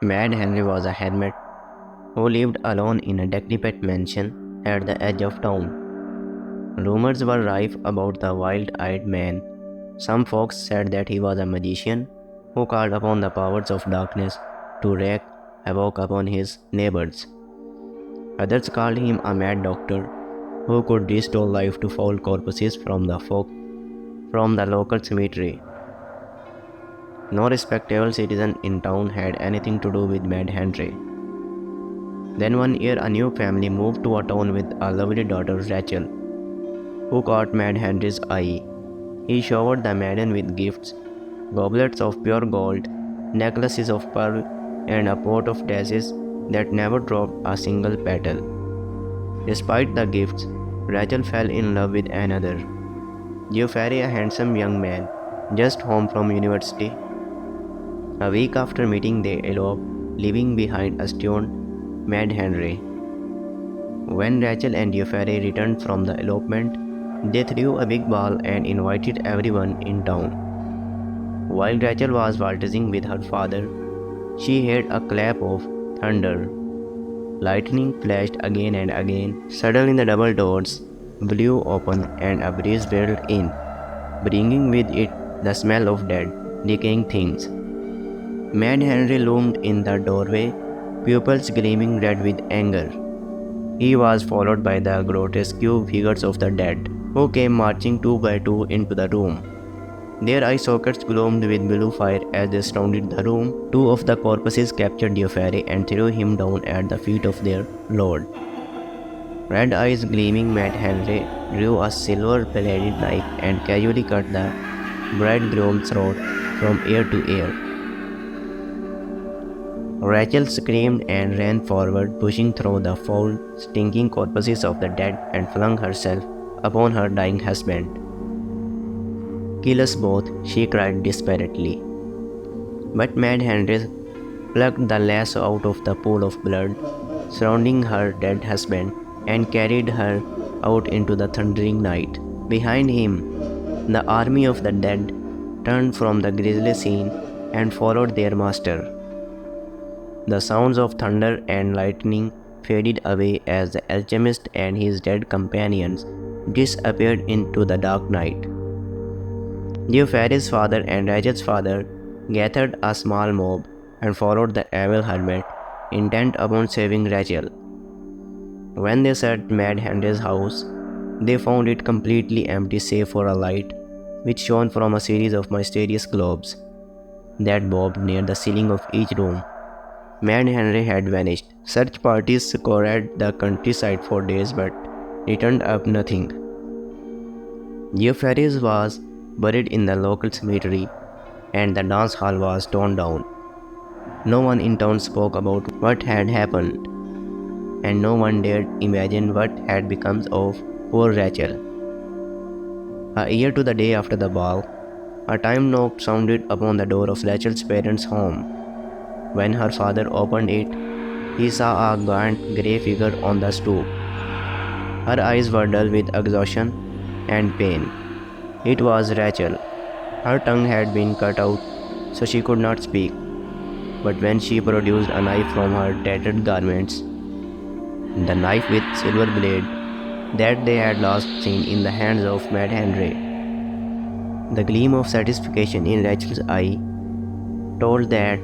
Mad Henry was a hermit who lived alone in a decrepit mansion at the edge of town. Rumors were rife about the wild-eyed man. Some folks said that he was a magician who called upon the powers of darkness to wreak havoc upon his neighbors. Others called him a mad doctor who could restore life to foul corpses from the local cemetery. No respectable citizen in town had anything to do with Mad Henry. Then one year a new family moved to a town with a lovely daughter Rachel, who caught Mad Henry's eye. He showered the maiden with gifts, goblets of pure gold, necklaces of pearl, and a pot of daisies that never dropped a single petal. Despite the gifts, Rachel fell in love with another, Geoffrey, a handsome young man, just home from university. A week after meeting they eloped, leaving behind a stoned Mad Henry. When Rachel and Geoffrey returned from the elopement, they threw a big ball and invited everyone in town. While Rachel was waltzing with her father, she heard a clap of thunder. Lightning flashed again and again. Suddenly the double doors blew open and a breeze whirled in, bringing with it the smell of dead, decaying things. Mad Henry loomed in the doorway, pupils gleaming red with anger. He was followed by the grotesque figures of the dead, who came marching two by two into the room. Their eye sockets glowed with blue fire as they surrounded the room. Two of the corpses captured Geoffrey and threw him down at the feet of their lord. Red eyes gleaming, Mad Henry drew a silver-bladed knife and casually cut the bridegroom's throat from ear to ear. Rachel screamed and ran forward, pushing through the foul, stinking corpses of the dead and flung herself upon her dying husband. "Kill us both," she cried desperately. But Mad Henry plucked the lasso out of the pool of blood surrounding her dead husband and carried her out into the thundering night. Behind him, the army of the dead turned from the grisly scene and followed their master. The sounds of thunder and lightning faded away as the alchemist and his dead companions disappeared into the dark night. Geoffrey's father and Rachel's father gathered a small mob and followed the evil hermit, intent upon saving Rachel. When they searched Mad Henry's house, they found it completely empty save for a light which shone from a series of mysterious globes that bobbed near the ceiling of each room. Mad Henry had vanished. Search parties scoured the countryside for days but returned up nothing. Geoffrey was buried in the local cemetery and the dance hall was torn down. No one in town spoke about what had happened, and no one dared imagine what had become of poor Rachel. A year to the day after the ball, a time knock sounded upon the door of Rachel's parents' home. When her father opened it, he saw a gaunt grey figure on the stoop. Her eyes were dull with exhaustion and pain. It was Rachel. Her tongue had been cut out so she could not speak. But when she produced a knife from her tattered garments, the knife with silver blade that they had last seen in the hands of Mad Henry, the gleam of satisfaction in Rachel's eye told that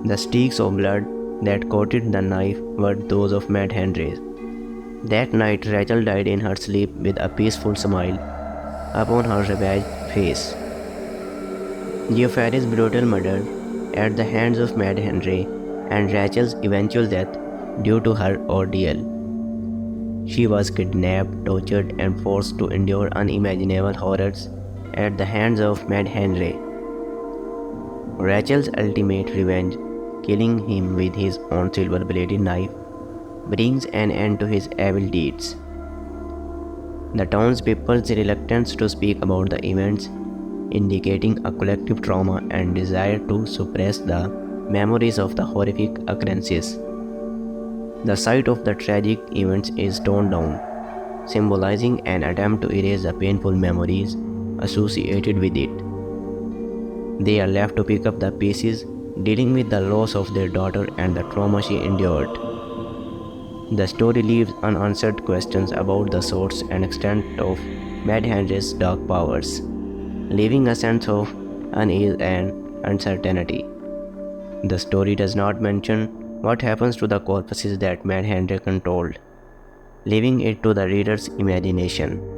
the streaks of blood that coated the knife were those of Mad Henry. That night Rachel died in her sleep with a peaceful smile upon her ravaged face. Geoffrey's brutal murder at the hands of Mad Henry and Rachel's eventual death due to her ordeal. She was kidnapped, tortured, and forced to endure unimaginable horrors at the hands of Mad Henry. Rachel's ultimate revenge, killing him with his own silver-bladed knife, brings an end to his evil deeds. The townspeople's reluctance to speak about the events, indicating a collective trauma and desire to suppress the memories of the horrific occurrences. The site of the tragic events is torn down, symbolizing an attempt to erase the painful memories associated with it. They are left to pick up the pieces dealing with the loss of their daughter and the trauma she endured. The story leaves unanswered questions about the source and extent of Mad Henry's dark powers, leaving a sense of unease and uncertainty. The story does not mention what happens to the corpses that Mad Henry controlled, leaving it to the reader's imagination.